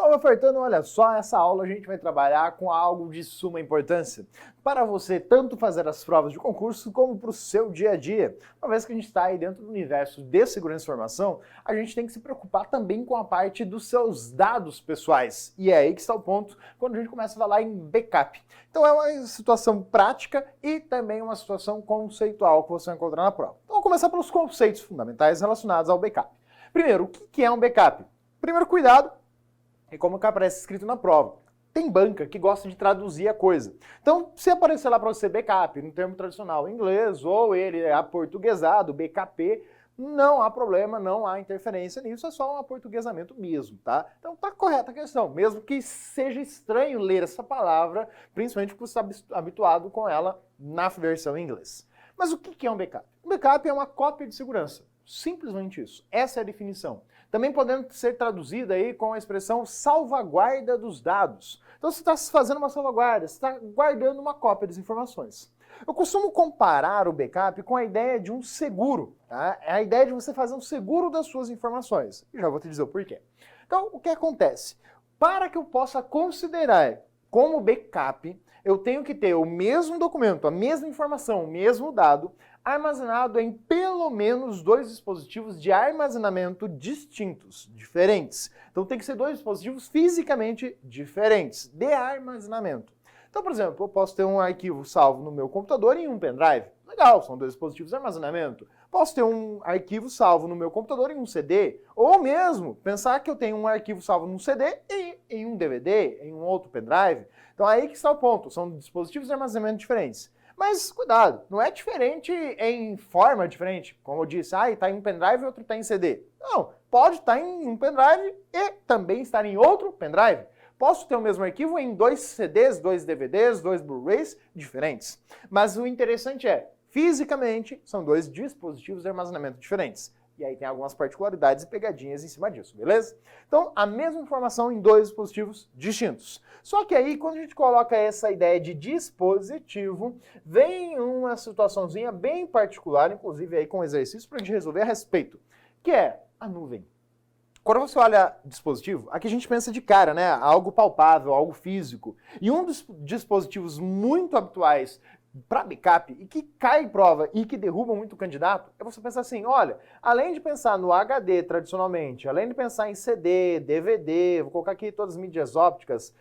Salve, Fartano! Olha só, essa aula a gente vai trabalhar com algo de suma importância para você tanto fazer as provas de concurso como para o seu dia a dia. Uma vez que a gente está aí dentro do universo de segurança de informação, a gente tem que se preocupar também com a parte dos seus dados pessoais. E é aí que está o ponto quando a gente começa a falar em backup. Então é uma situação prática e também uma situação conceitual que você vai encontrar na prova. Então vamos começar pelos conceitos fundamentais relacionados ao backup. Primeiro, o que é um backup? Primeiro, cuidado. É como que aparece escrito na prova. Tem banca que gosta de traduzir a coisa. Então, se aparecer lá para você backup, no termo tradicional em inglês, ou ele é aportuguesado, BKP, não há problema, não há interferência nisso, é só um aportuguesamento mesmo, tá? Então tá correta a questão, mesmo que seja estranho ler essa palavra, principalmente porque você está habituado com ela na versão em inglês. Mas o que é um backup? Um backup é uma cópia de segurança. Simplesmente isso. Essa é a definição. Também podendo ser traduzida aí com a expressão salvaguarda dos dados. Então você está fazendo uma salvaguarda, você está guardando uma cópia das informações. Eu costumo comparar o backup com a ideia de um seguro. Tá? É a ideia de você fazer um seguro das suas informações. E já vou te dizer o porquê. Então, o que acontece? Para que eu possa considerar como backup, eu tenho que ter o mesmo documento, a mesma informação, o mesmo dado, armazenado em pelo menos 2 dispositivos de armazenamento distintos, diferentes. Então tem que ser 2 dispositivos fisicamente diferentes de armazenamento. Então, por exemplo, eu posso ter um arquivo salvo no meu computador em um pendrive. Legal, são 2 dispositivos de armazenamento. Posso ter um arquivo salvo no meu computador em um CD, ou mesmo pensar que eu tenho um arquivo salvo num CD e em um DVD, em um outro pendrive. Então aí que está o ponto, são dispositivos de armazenamento diferentes. Mas cuidado, não é diferente em forma diferente. Como eu disse, está em um pendrive e outro está em CD. Não, pode estar em um pendrive e também estar em outro pendrive. Posso ter o mesmo arquivo em 2 CDs, 2 DVDs, 2 Blu-rays diferentes. Mas o interessante é, fisicamente, são 2 dispositivos de armazenamento diferentes. E aí tem algumas particularidades e pegadinhas em cima disso, beleza? Então, a mesma informação em 2 dispositivos distintos. Só que aí, quando a gente coloca essa ideia de dispositivo, vem uma situaçãozinha bem particular, inclusive aí com exercício para a gente resolver a respeito, que é a nuvem. Quando você olha dispositivo, aqui a gente pensa de cara, né? Algo palpável, algo físico. E um dos dispositivos muito habituais para backup e que cai em prova e que derruba muito o candidato, é você pensar assim, olha, além de pensar no HD tradicionalmente, além de pensar em CD, DVD, vou colocar aqui todas as mídias ópticas,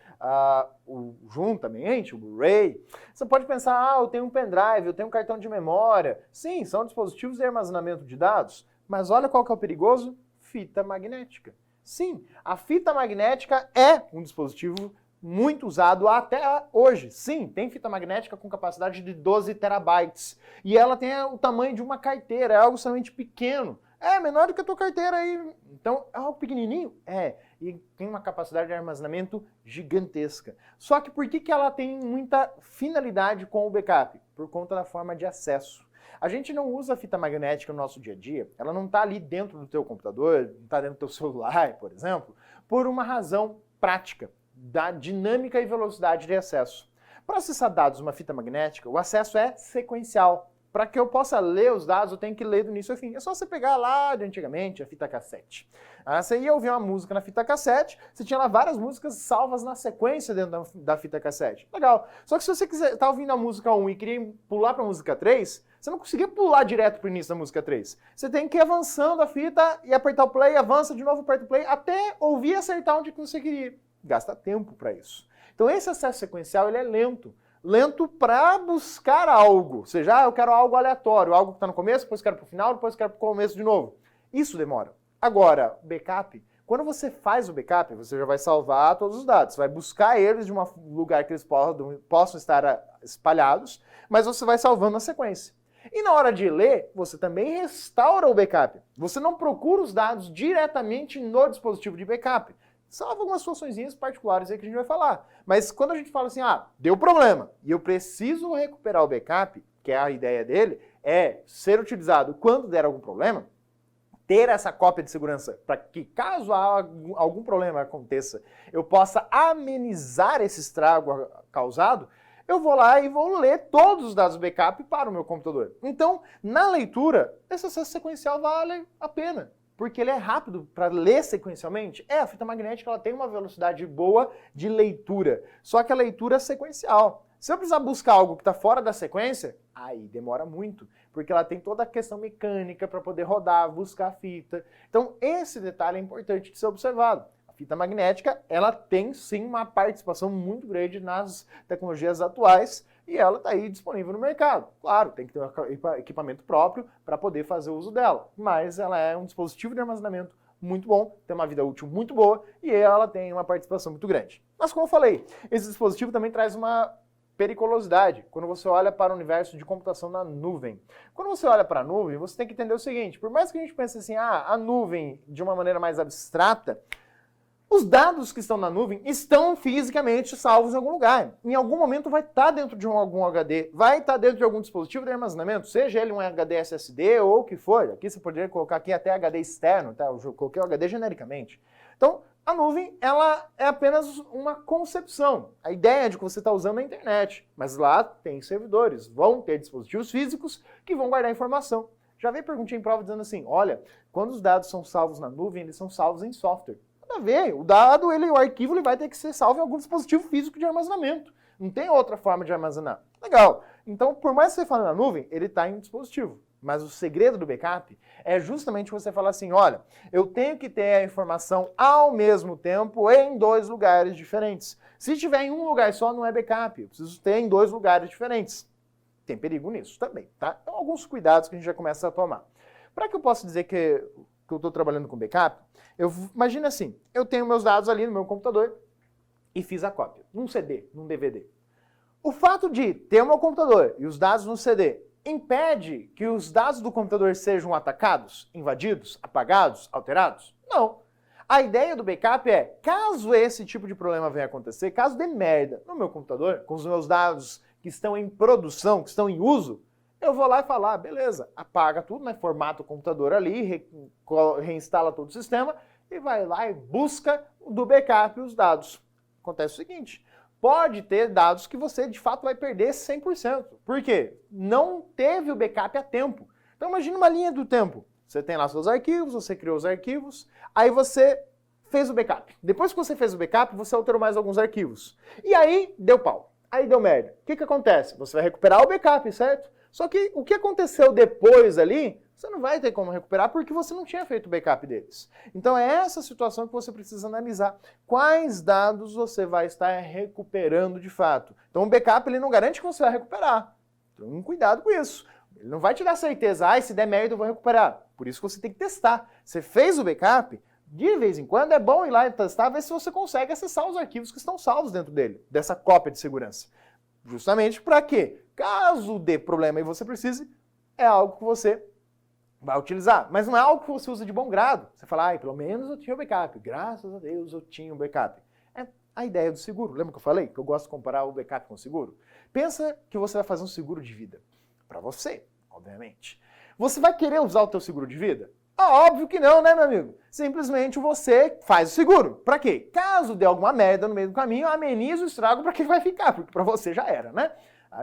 juntamente, o Blu-ray, você pode pensar, eu tenho um pendrive, eu tenho um cartão de memória. Sim, são dispositivos de armazenamento de dados, mas olha qual que é o perigoso? Fita magnética. Sim, a fita magnética é um dispositivo muito usado até hoje. Sim, tem fita magnética com capacidade de 12 terabytes. E ela tem o tamanho de uma carteira, é algo extremamente pequeno. É menor do que a tua carteira aí. Então, é algo pequenininho? É. E tem uma capacidade de armazenamento gigantesca. Só que por que ela tem muita finalidade com o backup? Por conta da forma de acesso. A gente não usa a fita magnética no nosso dia a dia, ela não está ali dentro do teu computador, não está dentro do teu celular, por exemplo, por uma razão prática, da dinâmica e velocidade de acesso. Para acessar dados numa fita magnética, o acesso é sequencial. Para que eu possa ler os dados, eu tenho que ler do início ao fim. É só você pegar lá de antigamente a fita cassete. Você ia ouvir uma música na fita cassete, você tinha lá várias músicas salvas na sequência dentro da fita cassete. Legal. Só que se você quiser tá ouvindo a música 1 e queria pular para a música 3, você não conseguia pular direto para o início da música 3. Você tem que ir avançando a fita e apertar o play, avança de novo, aperta o play, até ouvir e acertar onde que você queria. Gasta tempo para isso. Então esse acesso sequencial ele é lento. Lento para buscar algo. Ou seja, eu quero algo aleatório, algo que está no começo, depois quero para o final, depois quero para o começo de novo. Isso demora. Agora, backup, quando você faz o backup, você já vai salvar todos os dados. Você vai buscar eles de um lugar que eles possam estar espalhados, mas você vai salvando a sequência. E na hora de ler, você também restaura o backup. Você não procura os dados diretamente no dispositivo de backup. Salvo algumas situações particulares aí que a gente vai falar. Mas quando a gente fala assim, deu problema e eu preciso recuperar o backup, que é a ideia dele, é ser utilizado quando der algum problema, ter essa cópia de segurança para que caso algum problema aconteça, eu possa amenizar esse estrago causado, eu vou lá e vou ler todos os dados do backup para o meu computador. Então, na leitura, esse acesso sequencial vale a pena. Porque ele é rápido para ler sequencialmente. A fita magnética ela tem uma velocidade boa de leitura, só que a leitura é sequencial. Se eu precisar buscar algo que está fora da sequência, aí demora muito, porque ela tem toda a questão mecânica para poder rodar, buscar a fita. Então esse detalhe é importante de ser observado. A fita magnética, ela tem sim uma participação muito grande nas tecnologias atuais e ela está aí disponível no mercado. Claro, tem que ter um equipamento próprio para poder fazer o uso dela, mas ela é um dispositivo de armazenamento muito bom, tem uma vida útil muito boa e ela tem uma participação muito grande. Mas como eu falei, esse dispositivo também traz uma periculosidade quando você olha para o universo de computação na nuvem. Quando você olha para a nuvem, você tem que entender o seguinte, por mais que a gente pense assim, a nuvem de uma maneira mais abstrata, os dados que estão na nuvem estão fisicamente salvos em algum lugar. Em algum momento vai estar dentro de algum HD, vai estar dentro de algum dispositivo de armazenamento, seja ele um HD SSD ou o que for. Aqui você poderia colocar aqui até HD externo, tá? Eu coloquei o HD genericamente. Então, a nuvem, ela é apenas uma concepção. A ideia de que você está usando a internet. Mas lá tem servidores, vão ter dispositivos físicos que vão guardar informação. Já veio perguntinha em prova dizendo assim, olha, quando os dados são salvos na nuvem, eles são salvos em software. Nada a ver, o dado, o arquivo, ele vai ter que ser salvo em algum dispositivo físico de armazenamento. Não tem outra forma de armazenar. Legal. Então, por mais que você fale na nuvem, ele está em um dispositivo. Mas o segredo do backup é justamente você falar assim, olha, eu tenho que ter a informação ao mesmo tempo em 2 lugares diferentes. Se tiver em um lugar só, não é backup. Eu preciso ter em 2 lugares diferentes. Tem perigo nisso também, tá? Então, alguns cuidados que a gente já começa a tomar. Para que eu possa dizer que eu estou trabalhando com backup, imagina assim, eu tenho meus dados ali no meu computador e fiz a cópia, num CD, num DVD. O fato de ter o meu computador e os dados no CD impede que os dados do computador sejam atacados, invadidos, apagados, alterados? Não. A ideia do backup é, caso esse tipo de problema venha acontecer, caso dê merda no meu computador, com os meus dados que estão em produção, que estão em uso, eu vou lá e falar, beleza, apaga tudo, né, formata o computador ali, reinstala todo o sistema e vai lá e busca do backup os dados. Acontece o seguinte, pode ter dados que você de fato vai perder 100%. Por quê? Não teve o backup a tempo. Então imagine uma linha do tempo. Você tem lá seus arquivos, você criou os arquivos, aí você fez o backup. Depois que você fez o backup, você alterou mais alguns arquivos. E aí deu pau. Aí deu merda. O que acontece? Você vai recuperar o backup, certo? Só que o que aconteceu depois ali, você não vai ter como recuperar porque você não tinha feito o backup deles. Então é essa situação que você precisa analisar. Quais dados você vai estar recuperando de fato? Então o backup ele não garante que você vai recuperar. Então cuidado com isso. Ele não vai te dar certeza, se der merda eu vou recuperar. Por isso que você tem que testar. Você fez o backup, de vez em quando é bom ir lá e testar, ver se você consegue acessar os arquivos que estão salvos dentro dele, dessa cópia de segurança. Justamente para quê? Caso dê problema e você precise, é algo que você vai utilizar. Mas não é algo que você usa de bom grado. Você fala, pelo menos eu tinha o backup. Graças a Deus eu tinha o backup. É a ideia do seguro. Lembra que eu falei que eu gosto de comparar o backup com o seguro? Pensa que você vai fazer um seguro de vida. Para você, obviamente. Você vai querer usar o teu seguro de vida? Óbvio que não, né, meu amigo? Simplesmente você faz o seguro. Pra quê? Caso dê alguma merda no meio do caminho, ameniza o estrago para quem vai ficar, porque pra você já era, né?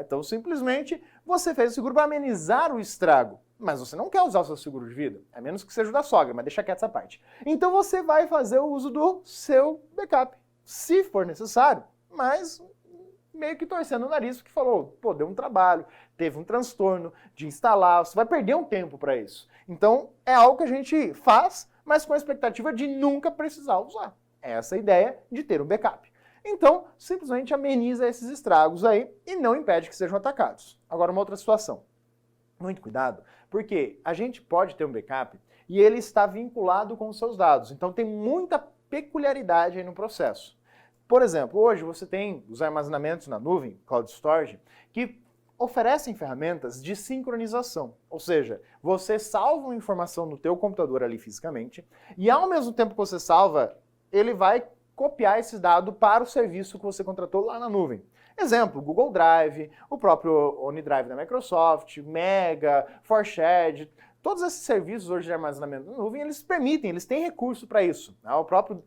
Então, simplesmente, você fez o seguro para amenizar o estrago. Mas você não quer usar o seu seguro de vida, a menos que seja o da sogra, mas deixa quieto essa parte. Então, você vai fazer o uso do seu backup, se for necessário. Mas meio que torcendo o nariz, porque falou, deu um trabalho, teve um transtorno de instalar, você vai perder um tempo para isso. Então, é algo que a gente faz, mas com a expectativa de nunca precisar usar. É essa a ideia de ter um backup. Então, simplesmente ameniza esses estragos aí e não impede que sejam atacados. Agora, uma outra situação. Muito cuidado, porque a gente pode ter um backup e ele está vinculado com os seus dados. Então, tem muita peculiaridade aí no processo. Por exemplo, hoje você tem os armazenamentos na nuvem, Cloud Storage, que oferecem ferramentas de sincronização. Ou seja, você salva uma informação no teu computador ali fisicamente e ao mesmo tempo que você salva, ele vai copiar esse dado para o serviço que você contratou lá na nuvem. Exemplo, Google Drive, o próprio OneDrive da Microsoft, Mega, ForShared, todos esses serviços hoje de armazenamento na nuvem, eles permitem, eles têm recurso para isso. O próprio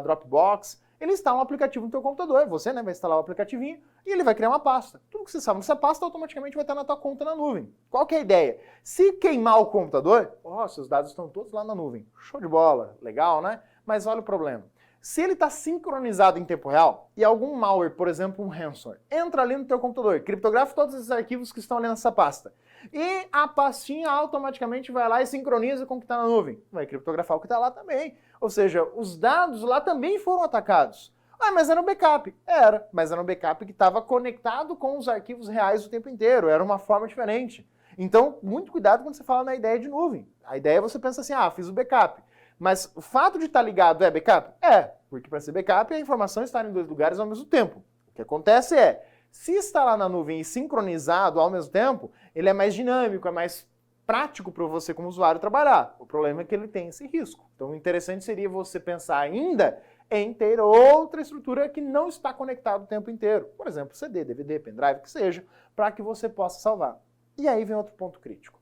Dropbox, ele instala um aplicativo no teu computador, você vai instalar o aplicativinho e ele vai criar uma pasta. Tudo que você salva nessa pasta automaticamente vai estar na tua conta na nuvem. Qual que é a ideia? Se queimar o computador, seus dados estão todos lá na nuvem. Show de bola, legal, né? Mas olha o problema. Se ele está sincronizado em tempo real e algum malware, por exemplo, um ransomware, entra ali no teu computador, criptografa todos esses arquivos que estão ali nessa pasta, e a pastinha automaticamente vai lá e sincroniza com o que está na nuvem. Vai criptografar o que está lá também. Ou seja, os dados lá também foram atacados. Mas era um backup. Era, mas era um backup que estava conectado com os arquivos reais o tempo inteiro. Era uma forma diferente. Então, muito cuidado quando você fala na ideia de nuvem. A ideia é você pensa assim, fiz o backup. Mas o fato de estar ligado é backup? Porque para ser backup a informação está em dois lugares ao mesmo tempo. O que acontece é, se está lá na nuvem e sincronizado ao mesmo tempo, ele é mais dinâmico, é mais prático para você como usuário trabalhar. O problema é que ele tem esse risco. Então o interessante seria você pensar ainda em ter outra estrutura que não está conectada o tempo inteiro. Por exemplo, CD, DVD, pendrive, que seja, para que você possa salvar. E aí vem outro ponto crítico.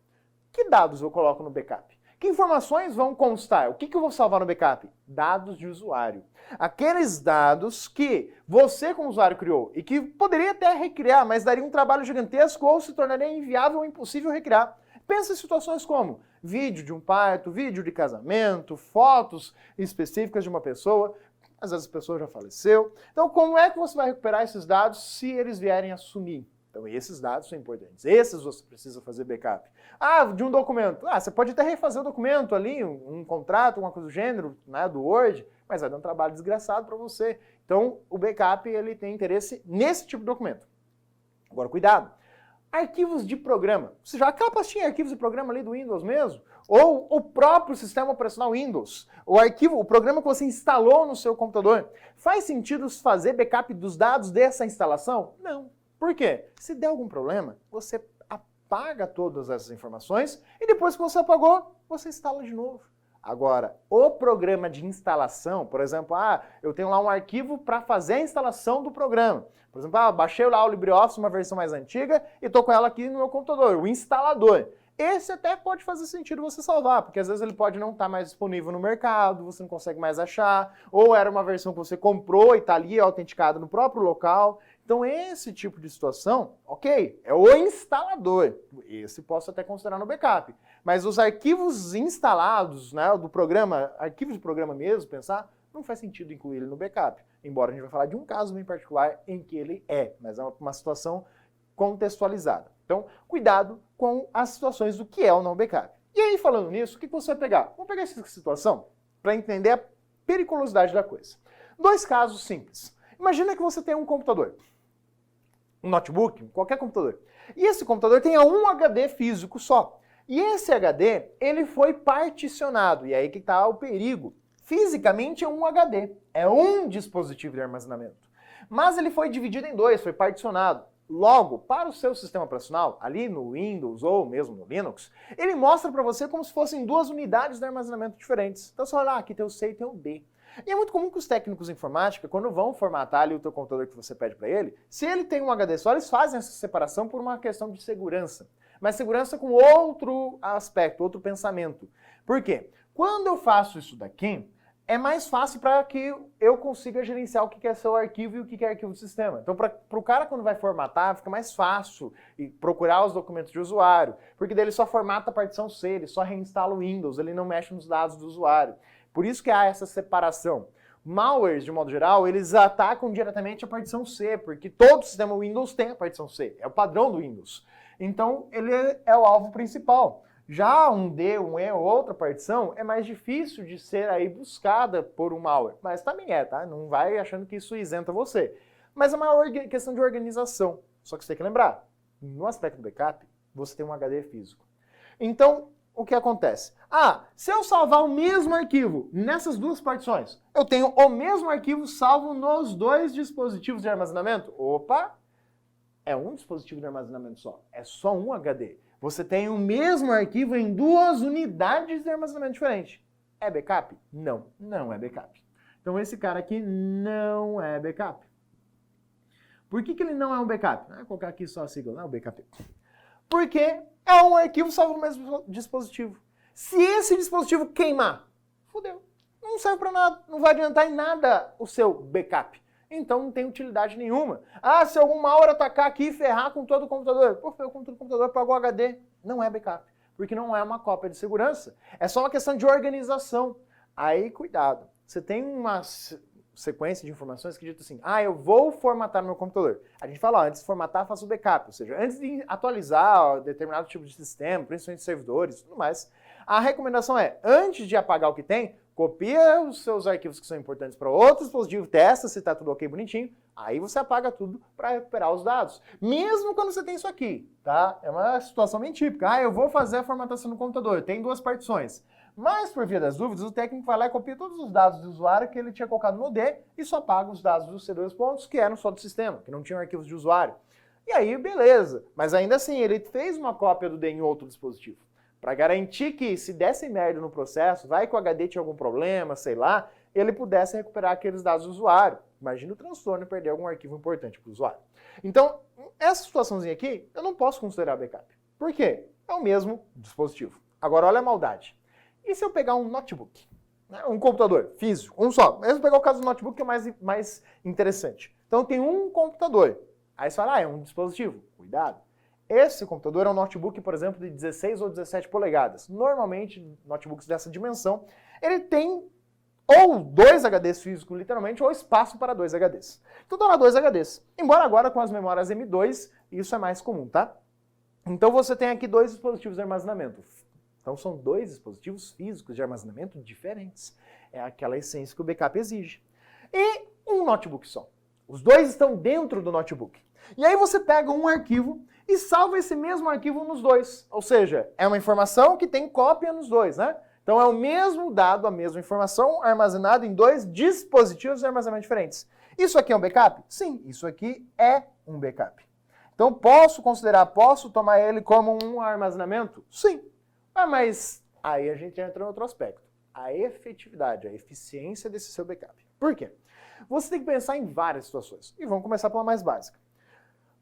Que dados eu coloco no backup? Que informações vão constar? O que eu vou salvar no backup? Dados de usuário. Aqueles dados que você como usuário criou e que poderia até recriar, mas daria um trabalho gigantesco ou se tornaria inviável ou impossível recriar. Pensa em situações como vídeo de um parto, vídeo de casamento, fotos específicas de uma pessoa. Às vezes a pessoa já faleceu. Então como é que você vai recuperar esses dados se eles vierem a sumir? Então esses dados são importantes. Esses você precisa fazer backup. De um documento. Você pode até refazer o documento ali, um contrato, alguma coisa do gênero, né, do Word, mas vai dar um trabalho desgraçado para você. Então o backup ele tem interesse nesse tipo de documento. Agora cuidado. Arquivos de programa. Ou seja, aquela pastinha de arquivos de programa ali do Windows mesmo, ou o próprio sistema operacional Windows, o programa que você instalou no seu computador. Faz sentido fazer backup dos dados dessa instalação? Não. Por quê? Se der algum problema, você apaga todas essas informações e depois que você apagou, você instala de novo. Agora, o programa de instalação, por exemplo, eu tenho lá um arquivo para fazer a instalação do programa. Por exemplo, baixei lá o LibreOffice, uma versão mais antiga, e estou com ela aqui no meu computador, o instalador. Esse até pode fazer sentido você salvar, porque às vezes ele pode não estar mais disponível no mercado, você não consegue mais achar, ou era uma versão que você comprou e está ali autenticada no próprio local. Então esse tipo de situação, ok, é o instalador. Esse posso até considerar no backup. Mas os arquivos instalados, né, do programa, arquivos de programa mesmo, pensar, não faz sentido incluir ele no backup. Embora a gente vai falar de um caso bem particular em que ele mas é uma situação contextualizada. Então, cuidado com as situações do que é ou não backup. E aí, falando nisso, o que você vai pegar? Vamos pegar essa situação para entender a periculosidade da coisa. Dois casos simples. Imagina que você tem um computador, um notebook, qualquer computador. E esse computador tem um HD físico só. E esse HD, ele foi particionado. E aí que está o perigo. Fisicamente é um HD, é um dispositivo de armazenamento. Mas ele foi dividido em dois, foi particionado. Logo, para o seu sistema operacional, ali no Windows ou mesmo no Linux, ele mostra para você como se fossem duas unidades de armazenamento diferentes. Então você olha, aqui tem o C e tem o D. E é muito comum que os técnicos de informática, quando vão formatar ali o teu computador que você pede para ele, se ele tem um HD só, eles fazem essa separação por uma questão de segurança. Mas segurança com outro aspecto, outro pensamento. Por quê? Quando eu faço isso daqui, é mais fácil para que eu consiga gerenciar o que é seu arquivo e o que é arquivo do sistema. Então, para o cara, quando vai formatar, fica mais fácil procurar os documentos de usuário, porque daí ele só formata a partição C, ele só reinstala o Windows, ele não mexe nos dados do usuário. Por isso que há essa separação. Malwares, de modo geral, eles atacam diretamente a partição C, porque todo sistema Windows tem a partição C, é o padrão do Windows. Então, ele é o alvo principal. Já um D, um E ou outra partição é mais difícil de ser aí buscada por um malware. Mas também tá? Não vai achando que isso isenta você. Mas é uma questão de organização. Só que você tem que lembrar, no aspecto do backup, você tem um HD físico. Então, o que acontece? Se eu salvar o mesmo arquivo nessas duas partições, eu tenho o mesmo arquivo salvo nos dois dispositivos de armazenamento. Opa! É um dispositivo de armazenamento só. É só um HD. Você tem o mesmo arquivo em duas unidades de armazenamento diferentes. É backup? Não, não é backup. Então esse cara aqui não é backup. Por que ele não é um backup? Vou colocar aqui só a sigla, não é o backup. Porque é um arquivo salvo no mesmo dispositivo. Se esse dispositivo queimar, fudeu. não serve para nada, não vai adiantar em nada o seu backup. Então não tem utilidade nenhuma. Ah, se algum malware atacar aqui e ferrar com todo o computador. Pô, ferrou com todo o computador, pagou HD. Não é backup, porque não é uma cópia de segurança. É só uma questão de organização. Aí, cuidado. Você tem uma sequência de informações que diz assim, eu vou formatar no meu computador. A gente fala, antes de formatar, faça o backup. Ou seja, antes de atualizar determinado tipo de sistema, principalmente servidores e tudo mais, a recomendação é, antes de apagar o que tem, copia os seus arquivos que são importantes para outro dispositivo, testa se está tudo ok, bonitinho, aí você apaga tudo para recuperar os dados. Mesmo quando você tem isso aqui, tá? É uma situação bem típica. Eu vou fazer a formatação no computador, tem 2 partições. Mas, por via das dúvidas, o técnico vai lá e copia todos os dados do usuário que ele tinha colocado no D e só apaga os dados dos C2 pontos que eram só do sistema, que não tinham arquivos de usuário. E aí, beleza. Mas ainda assim, ele fez uma cópia do D em outro dispositivo. Para garantir que, se desse merda no processo, vai que o HD tinha algum problema, sei lá, ele pudesse recuperar aqueles dados do usuário. Imagina o transtorno e perder algum arquivo importante para o usuário. Então, essa situaçãozinha aqui, eu não posso considerar backup. Por quê? É o mesmo dispositivo. Agora, olha a maldade. E se eu pegar um notebook, né, um computador físico, um só, mesmo pegar o caso do notebook que é mais interessante. Então tem um computador, aí você fala, é um dispositivo, cuidado. Esse computador é um notebook, por exemplo, de 16 ou 17 polegadas. Normalmente, notebooks dessa dimensão, ele tem ou 2 HDs físicos, literalmente, ou espaço para 2 HDs. Então dá 2 HDs. Embora agora com as memórias M2, isso é mais comum, tá? Então você tem aqui 2 dispositivos de armazenamento. Então são 2 dispositivos físicos de armazenamento diferentes. É aquela essência que o backup exige. E um notebook só. Os 2 estão dentro do notebook. E aí você pega um arquivo e salva esse mesmo arquivo nos 2. Ou seja, é uma informação que tem cópia nos 2, né? Então é o mesmo dado, a mesma informação, armazenada em 2 dispositivos de armazenamento diferentes. Isso aqui é um backup? Sim, isso aqui é um backup. Então posso tomar ele como um armazenamento? Sim. Mas aí a gente entra em outro aspecto. A efetividade, a eficiência desse seu backup. Por quê? Você tem que pensar em várias situações. E vamos começar pela mais básica.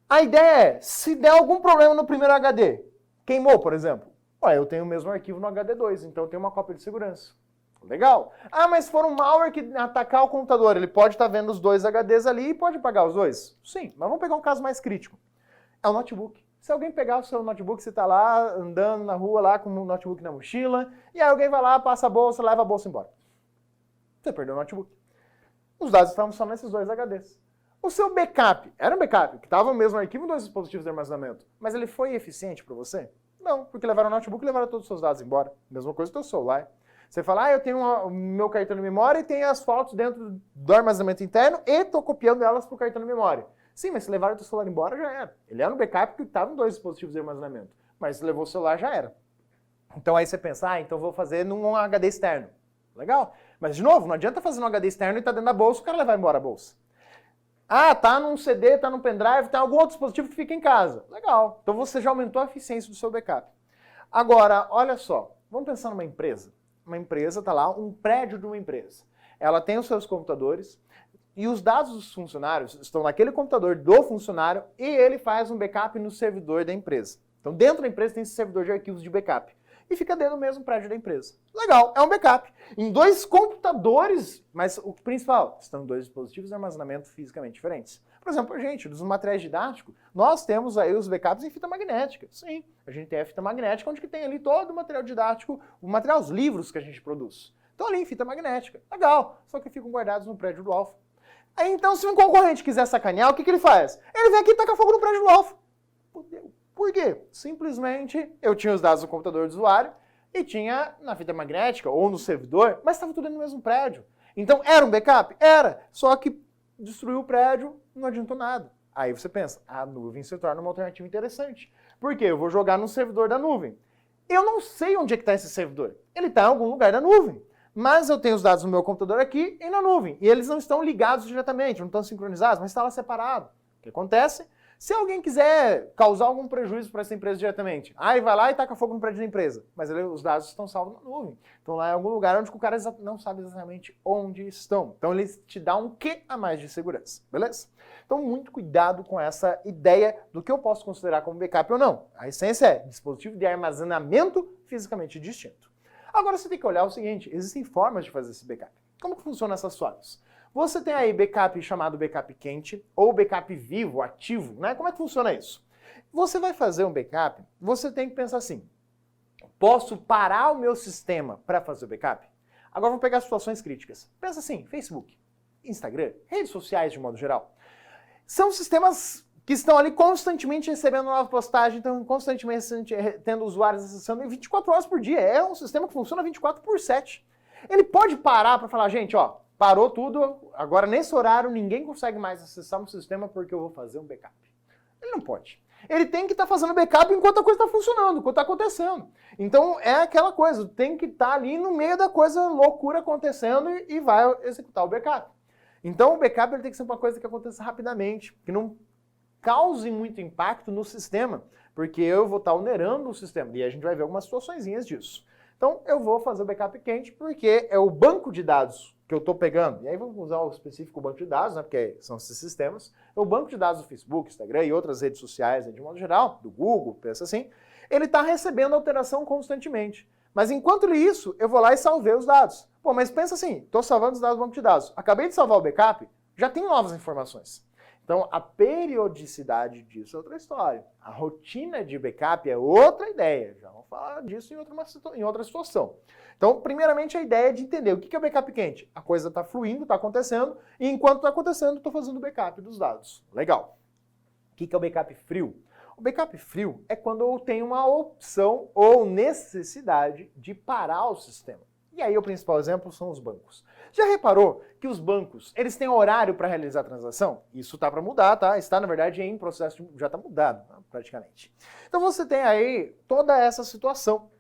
A ideia é, se der algum problema no primeiro HD, queimou, por exemplo, eu tenho o mesmo arquivo no HD2, então eu tenho uma cópia de segurança. Legal. Mas se for um malware que atacar o computador, ele pode estar vendo os 2 HDs ali e pode apagar os 2? Sim, mas vamos pegar um caso mais crítico. É o notebook. Se alguém pegar o seu notebook, você está lá andando na rua lá com o notebook na mochila, e aí alguém vai lá, passa a bolsa, leva a bolsa embora. Você perdeu o notebook. Os dados estavam só nesses 2 HDs. O seu backup, era um backup, que estava no mesmo arquivo em 2 dispositivos de armazenamento, mas ele foi eficiente para você? Não, porque levaram o notebook e levaram todos os seus dados embora. Mesma coisa do seu celular. Você fala, eu tenho o meu cartão de memória e tenho as fotos dentro do armazenamento interno e estou copiando elas para o cartão de memória. Sim, mas se levaram o seu celular embora, já era. Ele era um backup que estava em 2 dispositivos de armazenamento. Mas se levou o celular, já era. Então aí você pensa, então vou fazer num HD externo. Legal. Mas, de novo, não adianta fazer num HD externo e tá dentro da bolsa, o cara levar embora a bolsa. Tá num CD, tá num pendrive, tá em algum outro dispositivo que fica em casa. Legal. Então você já aumentou a eficiência do seu backup. Agora, olha só. Vamos pensar numa empresa. Uma empresa, tá lá, um prédio de uma empresa. Ela tem os seus computadores, e os dados dos funcionários estão naquele computador do funcionário e ele faz um backup no servidor da empresa. Então, dentro da empresa tem esse servidor de arquivos de backup. E fica dentro do mesmo prédio da empresa. Legal, é um backup. Em 2 computadores, mas o principal, estão 2 dispositivos de armazenamento fisicamente diferentes. Por exemplo, gente, dos materiais didáticos, nós temos aí os backups em fita magnética. Sim, a gente tem a fita magnética, onde que tem ali todo o material didático, os livros que a gente produz. Estão ali em fita magnética. Legal, só que ficam guardados no prédio do Alfa. Aí, então, se um concorrente quiser sacanear, o que ele faz? Ele vem aqui e taca fogo no prédio do Alfa. Por quê? Simplesmente eu tinha os dados do computador do usuário e tinha na fita magnética ou no servidor, mas estava tudo no mesmo prédio. Então, era um backup? Era. Só que destruiu o prédio, não adiantou nada. Aí você pensa, a nuvem se torna uma alternativa interessante. Por quê? Eu vou jogar no servidor da nuvem. Eu não sei onde é que está esse servidor. Ele está em algum lugar da nuvem. Mas eu tenho os dados no meu computador aqui e na nuvem. E eles não estão ligados diretamente, não estão sincronizados, mas está lá separado. O que acontece? Se alguém quiser causar algum prejuízo para essa empresa diretamente, aí vai lá e taca fogo no prédio da empresa. Mas os dados estão salvos na nuvem. Estão lá em algum lugar onde o cara não sabe exatamente onde estão. Então ele te dá um quê a mais de segurança, beleza? Então muito cuidado com essa ideia do que eu posso considerar como backup ou não. A essência é dispositivo de armazenamento fisicamente distinto. Agora você tem que olhar o seguinte, existem formas de fazer esse backup. Como que funcionam essas formas? Você tem aí backup chamado backup quente ou backup vivo, ativo, né? Como é que funciona isso? Você vai fazer um backup, você tem que pensar assim, posso parar o meu sistema para fazer o backup? Agora vamos pegar situações críticas. Pensa assim, Facebook, Instagram, redes sociais de modo geral. São sistemas que estão ali constantemente recebendo nova postagem, estão constantemente tendo usuários acessando 24 horas por dia. É um sistema que funciona 24/7. Ele pode parar para falar, gente, ó, parou tudo, agora nesse horário ninguém consegue mais acessar o sistema porque eu vou fazer um backup. Ele não pode. Ele tem que estar fazendo backup enquanto a coisa está funcionando, enquanto está acontecendo. Então é aquela coisa, tem que estar ali no meio da coisa, loucura acontecendo e vai executar o backup. Então o backup ele tem que ser uma coisa que aconteça rapidamente, que não cause muito impacto no sistema, porque eu vou estar onerando o sistema, e a gente vai ver algumas situaçõezinhas disso. Então eu vou fazer o backup quente porque é o banco de dados que eu estou pegando, e aí vamos usar o específico banco de dados, né, porque são esses sistemas, é o banco de dados do Facebook, Instagram e outras redes sociais, de modo geral, do Google, pensa assim, ele está recebendo alteração constantemente. Mas enquanto isso, eu vou lá e salvei os dados. Pô, mas pensa assim, estou salvando os dados do banco de dados, acabei de salvar o backup, já tem novas informações. Então, a periodicidade disso é outra história. A rotina de backup é outra ideia. Já vamos falar disso em outra situação. Então, primeiramente, a ideia é de entender o que é o backup quente. A coisa está fluindo, está acontecendo, e enquanto está acontecendo, estou fazendo o backup dos dados. Legal. O que é o backup frio? O backup frio é quando eu tenho uma opção ou necessidade de parar o sistema. E aí o principal exemplo são os bancos. Já reparou que os bancos, eles têm horário para realizar a transação? Isso tá para mudar, tá? Está, na verdade, em processo já está mudado, né, praticamente. Então você tem aí toda essa situação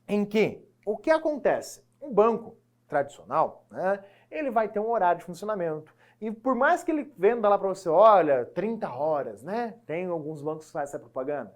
em que o que acontece? Um banco tradicional, né, ele vai ter um horário de funcionamento. E por mais que ele venda lá para você, olha, 30 horas, né? Tem alguns bancos que fazem essa propaganda.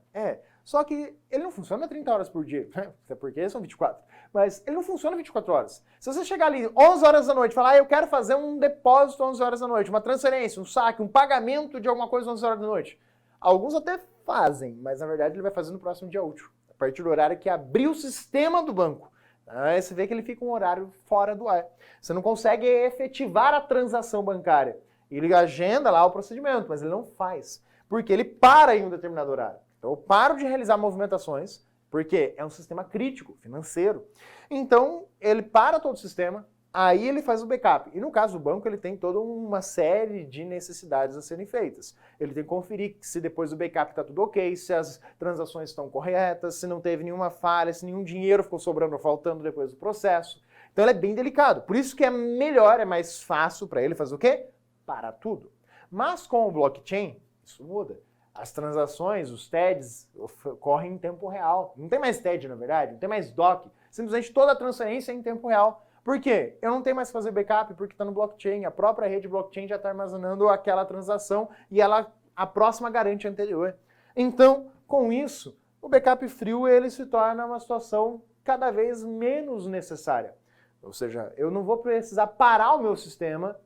Só que ele não funciona 30 horas por dia, até porque são 24. Mas ele não funciona 24 horas. Se você chegar ali 11 horas da noite e falar, eu quero fazer um depósito 11 horas da noite, uma transferência, um saque, um pagamento de alguma coisa 11 horas da noite. Alguns até fazem, mas na verdade ele vai fazer no próximo dia útil, a partir do horário que abrir o sistema do banco. Aí você vê que ele fica um horário fora do ar. Você não consegue efetivar a transação bancária. Ele agenda lá o procedimento, mas ele não faz. Porque ele para em um determinado horário. Então eu paro de realizar movimentações, porque é um sistema crítico, financeiro. Então ele para todo o sistema, aí ele faz o backup. E no caso do banco, ele tem toda uma série de necessidades a serem feitas. Ele tem que conferir se depois do backup está tudo ok, se as transações estão corretas, se não teve nenhuma falha, se nenhum dinheiro ficou sobrando ou faltando depois do processo. Então ele é bem delicado. Por isso que é melhor, é mais fácil para ele fazer o quê? Parar tudo. Mas com o blockchain, isso muda. As transações, os TEDs, correm em tempo real. Não tem mais TED, na verdade, não tem mais DOC. Simplesmente toda a transferência é em tempo real. Por quê? Eu não tenho mais que fazer backup porque está no blockchain. A própria rede blockchain já está armazenando aquela transação e a próxima garante a anterior. Então, com isso, o backup frio ele se torna uma situação cada vez menos necessária. Ou seja, eu não vou precisar parar o meu sistema,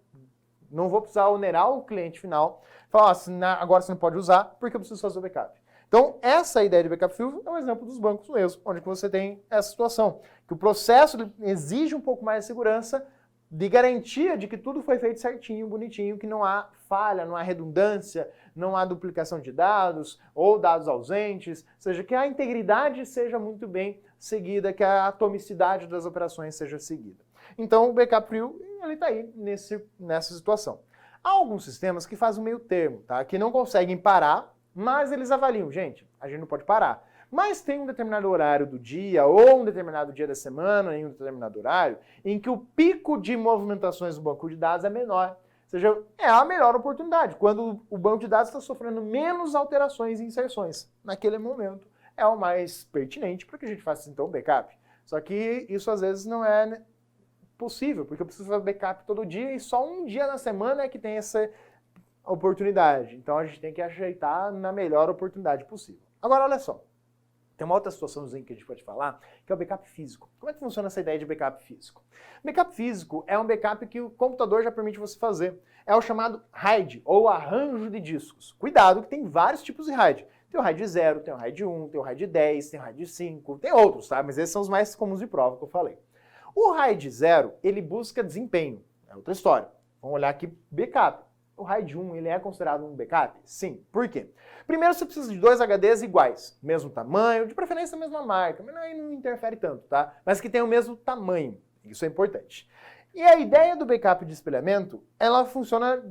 não vou precisar onerar o cliente final, falar assim, agora você não pode usar porque eu preciso fazer o backup. Então, essa ideia de backup frio é um exemplo dos bancos mesmo, onde você tem essa situação, que o processo exige um pouco mais de segurança, de garantia de que tudo foi feito certinho, bonitinho, que não há falha, não há redundância, não há duplicação de dados ou dados ausentes, ou seja, que a integridade seja muito bem seguida, que a atomicidade das operações seja seguida. Então, o backup frio, ele está aí nessa situação. Há alguns sistemas que fazem o meio termo, tá? Que não conseguem parar, mas eles avaliam, gente, a gente não pode parar. Mas tem um determinado horário do dia, ou um determinado dia da semana, em um determinado horário, em que o pico de movimentações do banco de dados é menor. Ou seja, é a melhor oportunidade, quando o banco de dados está sofrendo menos alterações e inserções. Naquele momento, é o mais pertinente para que a gente faça, então, o backup. Só que isso, às vezes, não é possível, porque eu preciso fazer backup todo dia e só um dia na semana é que tem essa oportunidade. Então a gente tem que ajeitar na melhor oportunidade possível. Agora, olha só. Tem uma outra situaçãozinha que a gente pode falar, que é o backup físico. Como é que funciona essa ideia de backup físico? Backup físico é um backup que o computador já permite você fazer. É o chamado RAID, ou arranjo de discos. Cuidado que tem vários tipos de RAID. Tem o RAID 0, tem o RAID 1, tem o RAID 10, tem o RAID 5, tem outros, tá? Mas esses são os mais comuns de prova que eu falei. O RAID 0, ele busca desempenho, é outra história. Vamos olhar aqui, backup. O RAID 1, ele é considerado um backup? Sim. Por quê? Primeiro, você precisa de 2 HDs iguais, mesmo tamanho, de preferência a mesma marca, mas aí não interfere tanto, tá? Mas que tenham o mesmo tamanho, isso é importante. E a ideia do backup de espelhamento, ela funciona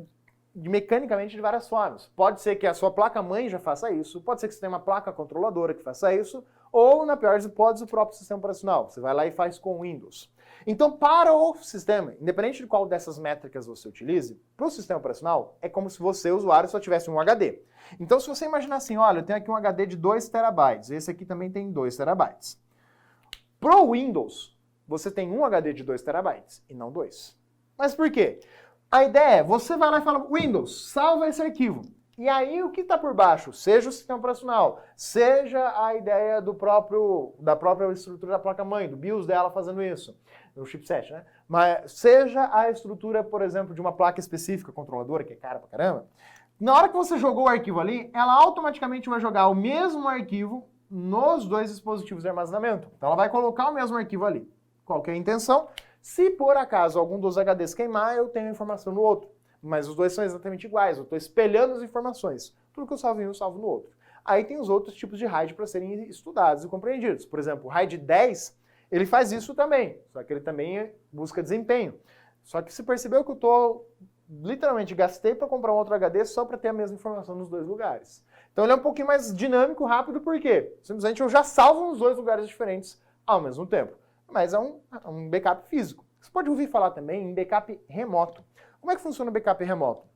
mecanicamente de várias formas. Pode ser que a sua placa-mãe já faça isso, pode ser que você tenha uma placa controladora que faça isso, ou, na pior das hipóteses, o próprio sistema operacional. Você vai lá e faz com o Windows. Então, para o sistema, independente de qual dessas métricas você utilize, para o sistema operacional, é como se você, usuário, só tivesse um HD. Então, se você imaginar assim, olha, eu tenho aqui um HD de 2 TB, esse aqui também tem 2 TB. Para o Windows, você tem um HD de 2 TB e não 2. Mas por quê? A ideia é, você vai lá e fala, Windows, salva esse arquivo. E aí o que está por baixo, seja o sistema operacional, seja a ideia da própria estrutura da placa-mãe, do BIOS dela fazendo isso, o chipset, né? Mas seja a estrutura, por exemplo, de uma placa específica controladora, que é cara pra caramba, na hora que você jogou o arquivo ali, ela automaticamente vai jogar o mesmo arquivo nos 2 dispositivos de armazenamento. Então ela vai colocar o mesmo arquivo ali. Qual que é a intenção? Se por acaso algum dos HDs queimar, eu tenho informação no outro. Mas os dois são exatamente iguais, eu estou espelhando as informações. Tudo que eu salvo em um, eu salvo no outro. Aí tem os outros tipos de RAID para serem estudados e compreendidos. Por exemplo, o RAID 10, ele faz isso também, só que ele também busca desempenho. Só que você percebeu que literalmente gastei para comprar um outro HD só para ter a mesma informação nos 2 lugares. Então ele é um pouquinho mais dinâmico, rápido, por quê? Simplesmente eu já salvo nos 2 lugares diferentes ao mesmo tempo. Mas é um backup físico. Você pode ouvir falar também em backup remoto. Como é que funciona o backup remoto?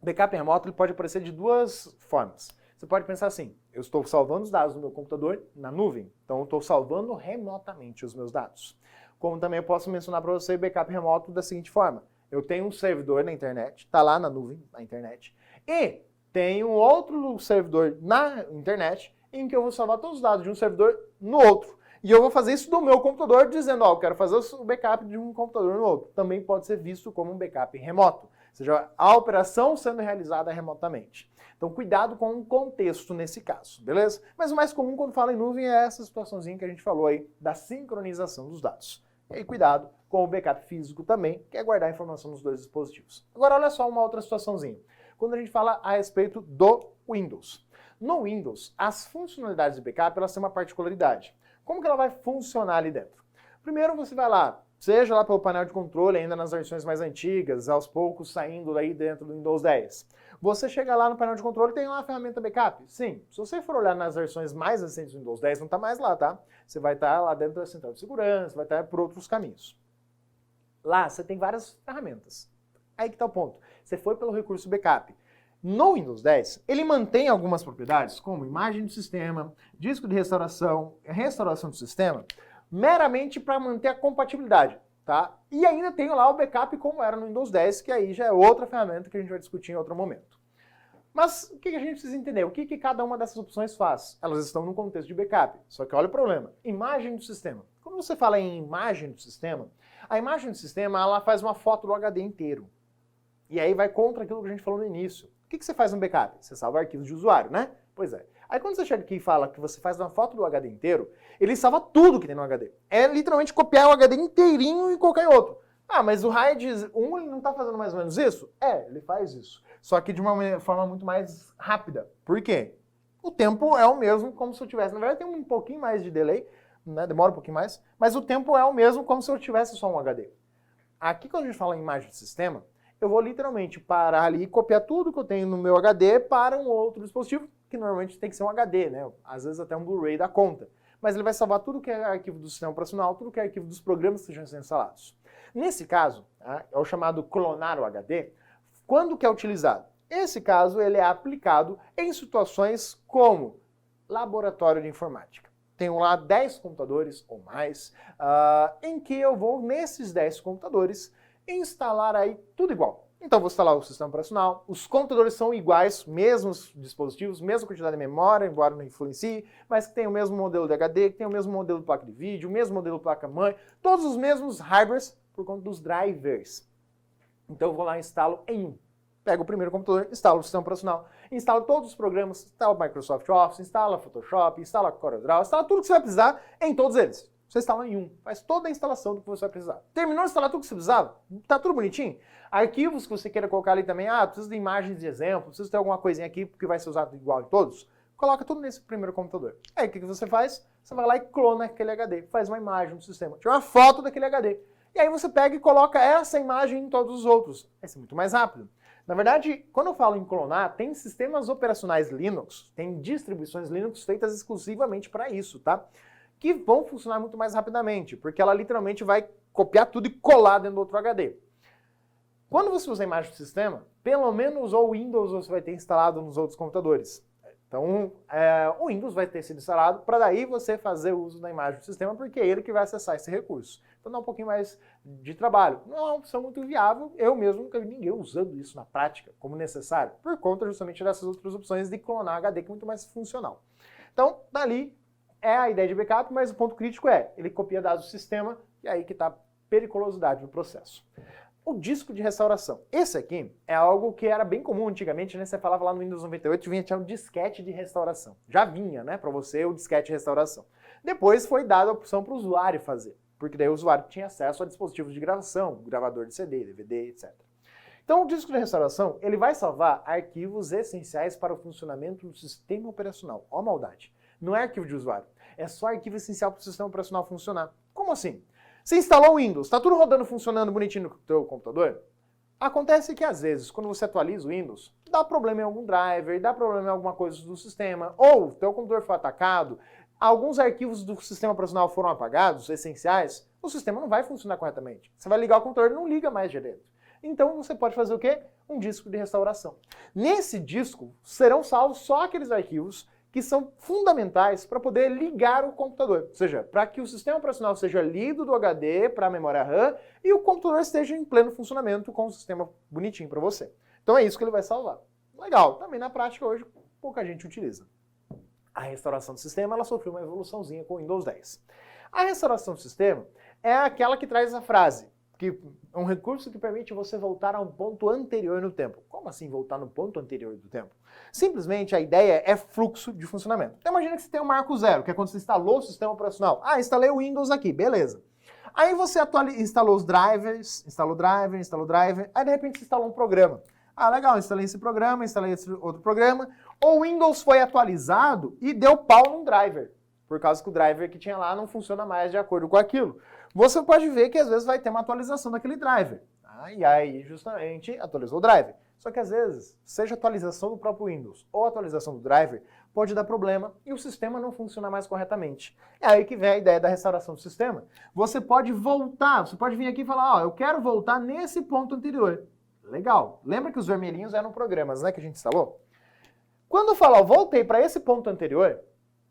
O backup remoto ele pode aparecer de 2 formas. Você pode pensar assim, eu estou salvando os dados do meu computador na nuvem, então eu estou salvando remotamente os meus dados. Como também eu posso mencionar para você o backup remoto da seguinte forma. Eu tenho um servidor na internet, está lá na nuvem, na internet, e tenho um outro servidor na internet em que eu vou salvar todos os dados de um servidor no outro. E eu vou fazer isso do meu computador, dizendo, ó, eu quero fazer o backup de um computador no outro. Também pode ser visto como um backup remoto, ou seja, a operação sendo realizada remotamente. Então, cuidado com o contexto nesse caso, beleza? Mas o mais comum quando fala em nuvem é essa situaçãozinha que a gente falou aí, da sincronização dos dados. E aí, cuidado com o backup físico também, que é guardar a informação nos 2 dispositivos. Agora, olha só uma outra situaçãozinha. Quando a gente fala a respeito do Windows. No Windows, as funcionalidades de backup, elas têm uma particularidade. Como que ela vai funcionar ali dentro? Primeiro você vai lá, seja lá pelo painel de controle, ainda nas versões mais antigas, aos poucos saindo aí dentro do Windows 10. Você chega lá no painel de controle e tem lá a ferramenta backup? Sim. Se você for olhar nas versões mais recentes do Windows 10, não está mais lá, tá? Você vai estar lá dentro da central de segurança, vai estar por outros caminhos. Lá você tem várias ferramentas. Aí que está o ponto. Você foi pelo recurso backup. No Windows 10, ele mantém algumas propriedades, como imagem do sistema, disco de restauração do sistema, meramente para manter a compatibilidade, tá? E ainda tem lá o backup como era no Windows 10, que aí já é outra ferramenta que a gente vai discutir em outro momento. Mas o que a gente precisa entender? O que cada uma dessas opções faz? Elas estão no contexto de backup. Só que olha o problema. Imagem do sistema. Quando você fala em imagem do sistema, a imagem do sistema ela faz uma foto do HD inteiro. E aí vai contra aquilo que a gente falou no início. O que você faz no backup? Você salva arquivos de usuário, né? Pois é. Aí quando você chega aqui e fala que você faz uma foto do HD inteiro, ele salva tudo que tem no HD. É literalmente copiar o HD inteirinho e colocar em outro. Ah, mas o RAID 1 ele não está fazendo mais ou menos isso? É, ele faz isso. Só que de uma forma muito mais rápida. Por quê? O tempo é o mesmo como se eu tivesse. Na verdade tem um pouquinho mais de delay, né? Demora um pouquinho mais, mas o tempo é o mesmo como se eu tivesse só um HD. Aqui quando a gente fala em imagem de sistema, eu vou literalmente parar ali e copiar tudo que eu tenho no meu HD para um outro dispositivo, que normalmente tem que ser um HD, né? Às vezes até um Blu-ray da conta. Mas ele vai salvar tudo que é arquivo do sistema operacional, tudo que é arquivo dos programas que estejam instalados. Nesse caso, tá, é o chamado clonar o HD. Quando que é utilizado? Esse caso ele é aplicado em situações como laboratório de informática. Tenho lá 10 computadores ou mais, em que eu vou, nesses 10 computadores, instalar aí tudo igual. Então vou instalar o sistema operacional, os computadores são iguais, mesmos dispositivos, mesma quantidade de memória, embora não influencie, mas que tem o mesmo modelo de HD, que tem o mesmo modelo de placa de vídeo, o mesmo modelo de placa-mãe, todos os mesmos hardwares por conta dos drivers. Então eu vou lá e instalo em um. Pego o primeiro computador, instalo o sistema operacional. instala todos os programas, instala o Microsoft Office, instala Photoshop, instala CorelDRAW, instala tudo que você vai precisar em todos eles. Você instala em um, faz toda a instalação do que você vai precisar. Terminou de instalar tudo que você precisava? Tá tudo bonitinho? Arquivos que você queira colocar ali também, preciso de imagens de exemplo, preciso ter alguma coisinha aqui que vai ser usado igual em todos, coloca tudo nesse primeiro computador. Aí o que você faz? Você vai lá e clona aquele HD, faz uma imagem no sistema, tira uma foto daquele HD. E aí você pega e coloca essa imagem em todos os outros. Vai ser muito mais rápido. Na verdade, quando eu falo em clonar, tem sistemas operacionais Linux, tem distribuições Linux feitas exclusivamente para isso, tá? Que vão funcionar muito mais rapidamente, porque ela literalmente vai copiar tudo e colar dentro do outro HD. Quando você usa a imagem do sistema, pelo menos o Windows você vai ter instalado nos outros computadores. Então, o Windows vai ter sido instalado para daí você fazer uso da imagem do sistema, porque é ele que vai acessar esse recurso. Então dá um pouquinho mais de trabalho. Não é uma opção muito viável, eu mesmo nunca vi ninguém usando isso na prática como necessário, por conta justamente dessas outras opções de clonar HD, que é muito mais funcional. Então, dali é a ideia de backup, mas o ponto crítico é, ele copia dados do sistema, e aí que está a periculosidade do processo. O disco de restauração. Esse aqui é algo que era bem comum antigamente, né? Você falava lá no Windows 98, tinha um disquete de restauração. Já vinha, né, para você o disquete de restauração. Depois foi dada a opção para o usuário fazer, porque daí o usuário tinha acesso a dispositivos de gravação, gravador de CD, DVD, etc. Então o disco de restauração, ele vai salvar arquivos essenciais para o funcionamento do sistema operacional. Ó a maldade. Não é arquivo de usuário, é só arquivo essencial para o sistema operacional funcionar. Como assim? Você instalou o Windows, está tudo rodando, funcionando bonitinho no teu computador? Acontece que às vezes, quando você atualiza o Windows, dá problema em algum driver, dá problema em alguma coisa do sistema, ou o teu computador foi atacado, alguns arquivos do sistema operacional foram apagados, essenciais, o sistema não vai funcionar corretamente. Você vai ligar o computador e não liga mais direito. Então você pode fazer o quê? Um disco de restauração. Nesse disco serão salvos só aqueles arquivos que são fundamentais para poder ligar o computador. Ou seja, para que o sistema operacional seja lido do HD para a memória RAM e o computador esteja em pleno funcionamento com o sistema bonitinho para você. Então é isso que ele vai salvar. Legal, também na prática hoje pouca gente utiliza. A restauração do sistema ela sofreu uma evoluçãozinha com o Windows 10. A restauração do sistema é aquela que traz a frase, que é um recurso que permite você voltar a um ponto anterior no tempo. Como assim voltar no ponto anterior do tempo? Simplesmente a ideia é fluxo de funcionamento. Então imagina que você tem um marco zero, que é quando você instalou o sistema operacional. Instalei o Windows aqui, beleza. Aí você instalou os drivers, instalou o driver, aí de repente você instalou um programa. Legal, instalei esse programa, instalei esse outro programa. O Windows foi atualizado e deu pau num driver, por causa que o driver que tinha lá não funciona mais de acordo com aquilo. Você pode ver que às vezes vai ter uma atualização daquele driver. E aí justamente atualizou o driver. Só que às vezes, seja atualização do próprio Windows ou atualização do driver, pode dar problema e o sistema não funciona mais corretamente. É aí que vem a ideia da restauração do sistema. Você pode voltar, você pode vir aqui e falar, eu quero voltar nesse ponto anterior. Legal. Lembra que os vermelhinhos eram programas, né, que a gente instalou? Quando eu falo, voltei para esse ponto anterior,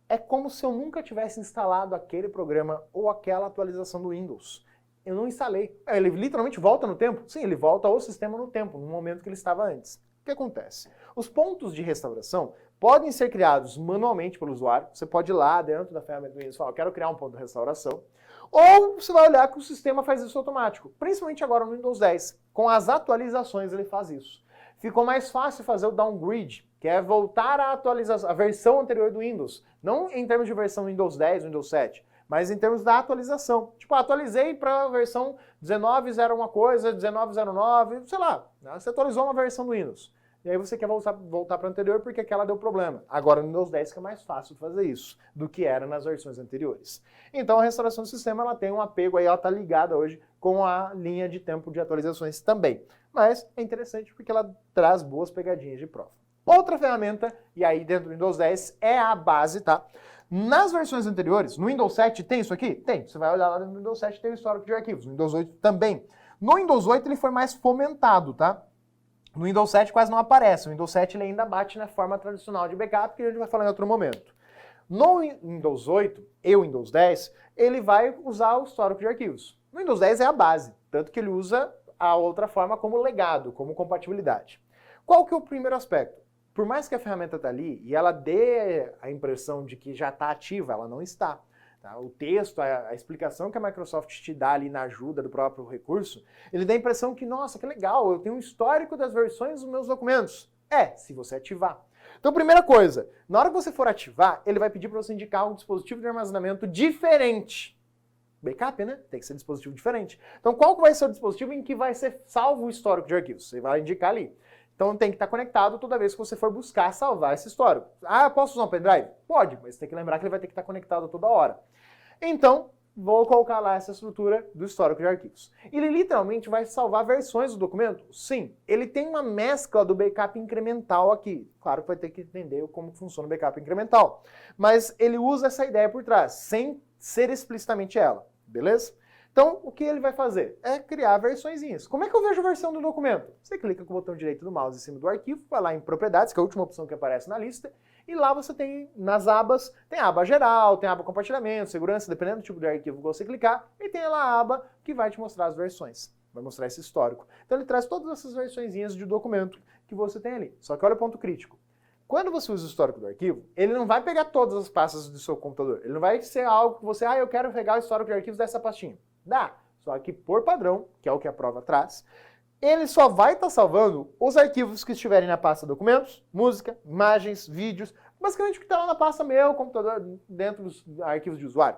é como se eu nunca tivesse instalado aquele programa ou aquela atualização do Windows. Eu não instalei. Ele literalmente volta no tempo? Sim, ele volta ao sistema no tempo, no momento que ele estava antes. O que acontece? Os pontos de restauração podem ser criados manualmente pelo usuário. Você pode ir lá dentro da ferramenta do Windows e falar, eu quero criar um ponto de restauração. Ou você vai olhar que o sistema faz isso automático. Principalmente agora no Windows 10. Com as atualizações ele faz isso. Ficou mais fácil fazer o downgrade, que é voltar à atualização, a versão anterior do Windows. Não em termos de versão Windows 10, Windows 7, mas em termos da atualização. Tipo, atualizei para a versão 19.0 uma coisa, 19.09, sei lá. Você atualizou uma versão do Windows. E aí você quer voltar para a anterior porque aquela deu problema. Agora no Windows 10 que é mais fácil fazer isso do que era nas versões anteriores. Então a restauração do sistema ela tem um apego aí, ela está ligada hoje com a linha de tempo de atualizações também. Mas é interessante porque ela traz boas pegadinhas de prova. Outra ferramenta, e aí dentro do Windows 10 é a base, tá? Nas versões anteriores, no Windows 7 tem isso aqui? Tem. Você vai olhar lá no Windows 7 tem o histórico de arquivos. No Windows 8 também. No Windows 8 ele foi mais fomentado, tá? No Windows 7 quase não aparece. O Windows 7 ele ainda bate na forma tradicional de backup, que a gente vai falar em outro momento. No Windows 8 e o Windows 10, ele vai usar o histórico de arquivos. No Windows 10 é a base, tanto que ele usa a outra forma como legado, como compatibilidade. Qual que é o primeiro aspecto? Por mais que a ferramenta está ali e ela dê a impressão de que já está ativa, ela não está. Tá? O texto, a explicação que a Microsoft te dá ali na ajuda do próprio recurso, ele dá a impressão que, nossa, que legal, eu tenho um histórico das versões dos meus documentos. Se você ativar. Então, primeira coisa, na hora que você for ativar, ele vai pedir para você indicar um dispositivo de armazenamento diferente. Backup, né? Tem que ser dispositivo diferente. Então, qual que vai ser o dispositivo em que vai ser salvo o histórico de arquivos? Você vai indicar ali. Então, tem que estar conectado toda vez que você for buscar salvar esse histórico. Ah, posso usar um pendrive? Pode, mas tem que lembrar que ele vai ter que estar conectado toda hora. Então, vou colocar lá essa estrutura do histórico de arquivos. Ele literalmente vai salvar versões do documento? Sim. Ele tem uma mescla do backup incremental aqui. Claro que vai ter que entender como funciona o backup incremental. Mas ele usa essa ideia por trás, sem ser explicitamente ela, beleza? Então, o que ele vai fazer? É criar versõezinhas. Como é que eu vejo a versão do documento? Você clica com o botão direito do mouse em cima do arquivo, vai lá em propriedades, que é a última opção que aparece na lista, e lá você tem, nas abas, tem a aba geral, tem a aba compartilhamento, segurança, dependendo do tipo de arquivo que você clicar, e tem lá a aba que vai te mostrar as versões, vai mostrar esse histórico. Então ele traz todas essas versõezinhas de documento que você tem ali. Só que olha o ponto crítico. Quando você usa o histórico do arquivo, ele não vai pegar todas as pastas do seu computador. Ele não vai ser algo que você, eu quero pegar o histórico de arquivos dessa pastinha. Dá, só que por padrão, que é o que a prova traz, ele só vai estar salvando os arquivos que estiverem na pasta documentos, música, imagens, vídeos, basicamente o que está lá na pasta meu computador, dentro dos arquivos de usuário.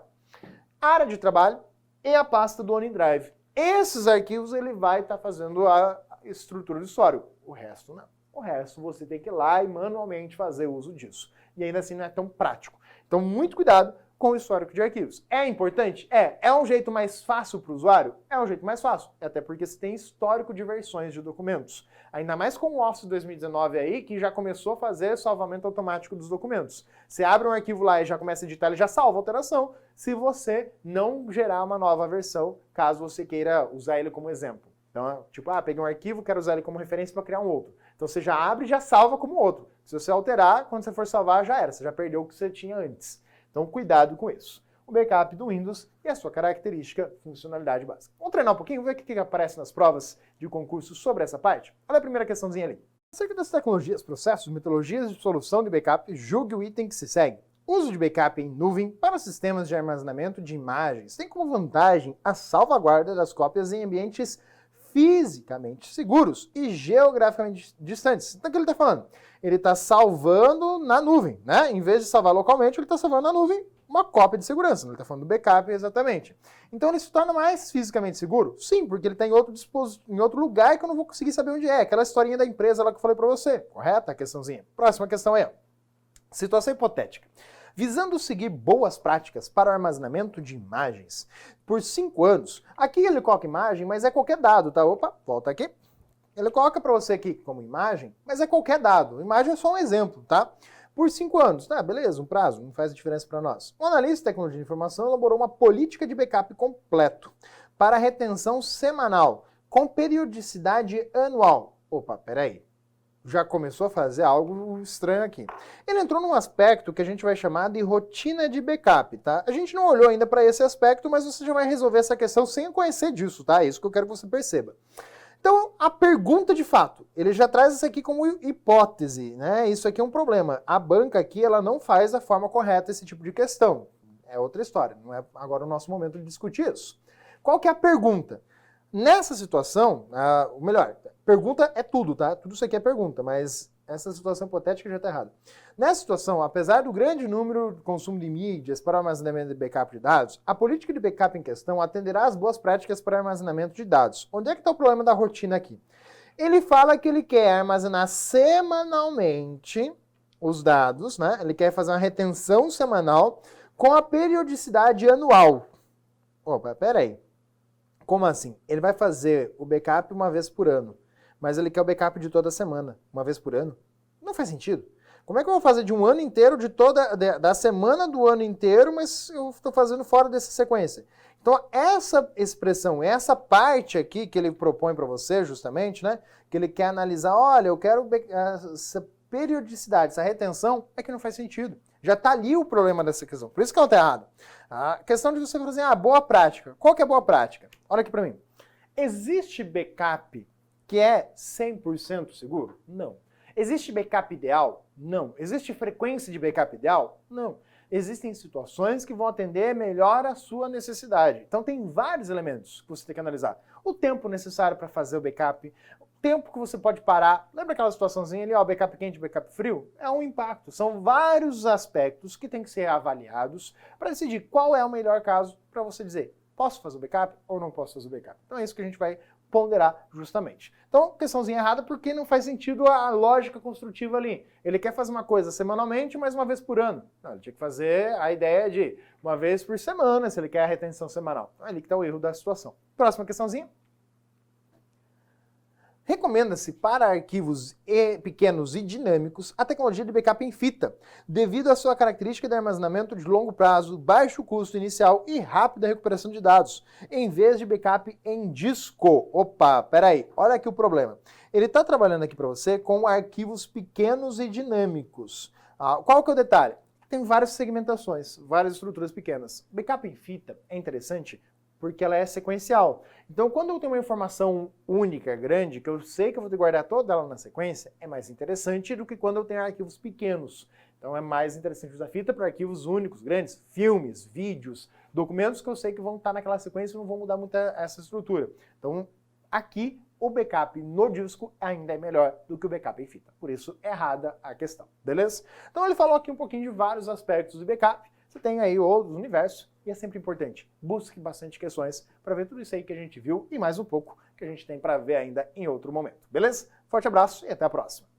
Área de trabalho e a pasta do OneDrive. Esses arquivos ele vai estar fazendo a estrutura do histórico, o resto não. O resto você tem que ir lá e manualmente fazer uso disso. E ainda assim não é tão prático. Então, muito cuidado com o histórico de arquivos. É importante? É. É um jeito mais fácil para o usuário? É um jeito mais fácil. Até porque você tem histórico de versões de documentos. Ainda mais com o Office 2019 aí, que já começou a fazer salvamento automático dos documentos. Você abre um arquivo lá e já começa a editar, ele já salva a alteração, se você não gerar uma nova versão, caso você queira usar ele como exemplo. Então, tipo, peguei um arquivo, quero usar ele como referência para criar um outro. Então você já abre e já salva como outro. Se você alterar, quando você for salvar, já era. Você já perdeu o que você tinha antes. Então cuidado com isso. O backup do Windows e a sua característica, funcionalidade básica. Vamos treinar um pouquinho, ver o que aparece nas provas de concurso sobre essa parte? Olha a primeira questãozinha ali. Acerca das tecnologias, processos, metodologias de solução de backup, julgue o item que se segue. Uso de backup em nuvem para sistemas de armazenamento de imagens tem como vantagem a salvaguarda das cópias em ambientes fisicamente seguros e geograficamente distantes. Então, o que ele está falando? Ele está salvando na nuvem, né? Em vez de salvar localmente, ele está salvando na nuvem uma cópia de segurança. Ele está falando do backup exatamente. Então, ele se torna mais fisicamente seguro? Sim, porque ele está em outro lugar que eu não vou conseguir saber onde é. Aquela historinha da empresa lá que eu falei para você. Correta a questãozinha? Próxima questão aí, ó. Situação hipotética. Visando seguir boas práticas para o armazenamento de imagens por 5 anos. Aqui ele coloca imagem, mas é qualquer dado, tá? Opa, volta aqui. Ele coloca para você aqui como imagem, mas é qualquer dado. Imagem é só um exemplo, tá? Por 5 anos. Tá, beleza, um prazo, não faz diferença para nós. Um analista de tecnologia de informação elaborou uma política de backup completo para retenção semanal, com periodicidade anual. Opa, peraí. Já começou a fazer algo estranho aqui. Ele entrou num aspecto que a gente vai chamar de rotina de backup, tá? A gente não olhou ainda para esse aspecto, mas você já vai resolver essa questão sem conhecer disso, tá? É isso que eu quero que você perceba. Então, a pergunta de fato, ele já traz isso aqui como hipótese, né? Isso aqui é um problema. A banca aqui, ela não faz da forma correta esse tipo de questão. É outra história, não é agora o nosso momento de discutir isso. Qual que é a pergunta? Nessa situação, ou melhor, pergunta é tudo, tá? Tudo isso aqui é pergunta, mas essa situação hipotética já está errada. Nessa situação, apesar do grande número de consumo de mídias para armazenamento de backup de dados, a política de backup em questão atenderá às boas práticas para armazenamento de dados. Onde é que está o problema da rotina aqui? Ele fala que ele quer armazenar semanalmente os dados, né? Ele quer fazer uma retenção semanal com a periodicidade anual. Opa, peraí. Como assim? Ele vai fazer o backup uma vez por ano, mas ele quer o backup de toda semana, uma vez por ano? Não faz sentido. Como é que eu vou fazer de um ano inteiro, da semana do ano inteiro, mas eu estou fazendo fora dessa sequência? Então, essa expressão, essa parte aqui que ele propõe para você, justamente, né? Que ele quer analisar, olha, eu quero essa periodicidade, essa retenção, é que não faz sentido. Já está ali o problema dessa questão. Por isso que ela está errada. A questão de você falar assim, boa prática. Qual que é a boa prática? Olha aqui para mim. Existe backup que é 100% seguro? Não. Existe backup ideal? Não. Existe frequência de backup ideal? Não. Existem situações que vão atender melhor a sua necessidade. Então tem vários elementos que você tem que analisar. O tempo necessário para fazer o backup, tempo que você pode parar. Lembra aquela situaçãozinha ali, ó, backup quente, backup frio? É um impacto. São vários aspectos que têm que ser avaliados para decidir qual é o melhor caso para você dizer, posso fazer o backup ou não posso fazer o backup? Então é isso que a gente vai ponderar justamente. Então, questãozinha errada porque não faz sentido a lógica construtiva ali. Ele quer fazer uma coisa semanalmente, mas uma vez por ano. Não, ele tinha que fazer a ideia de uma vez por semana, se ele quer a retenção semanal. Então é ali que está o erro da situação. Próxima questãozinha. Recomenda-se para arquivos pequenos e dinâmicos a tecnologia de backup em fita, devido à sua característica de armazenamento de longo prazo, baixo custo inicial e rápida recuperação de dados, em vez de backup em disco. Opa, peraí, olha aqui o problema. Ele está trabalhando aqui para você com arquivos pequenos e dinâmicos. Qual que é o detalhe? Tem várias segmentações, várias estruturas pequenas. Backup em fita é interessante porque ela é sequencial. Então, quando eu tenho uma informação única, grande, que eu sei que eu vou ter que guardar toda ela na sequência, é mais interessante do que quando eu tenho arquivos pequenos. Então, é mais interessante usar fita para arquivos únicos, grandes, filmes, vídeos, documentos que eu sei que vão estar naquela sequência e não vão mudar muito essa estrutura. Então, aqui, o backup no disco ainda é melhor do que o backup em fita. Por isso, errada a questão, beleza? Então, ele falou aqui um pouquinho de vários aspectos do backup. Você tem aí outros universos e é sempre importante, busque bastante questões para ver tudo isso aí que a gente viu e mais um pouco que a gente tem para ver ainda em outro momento, beleza? Forte abraço e até a próxima!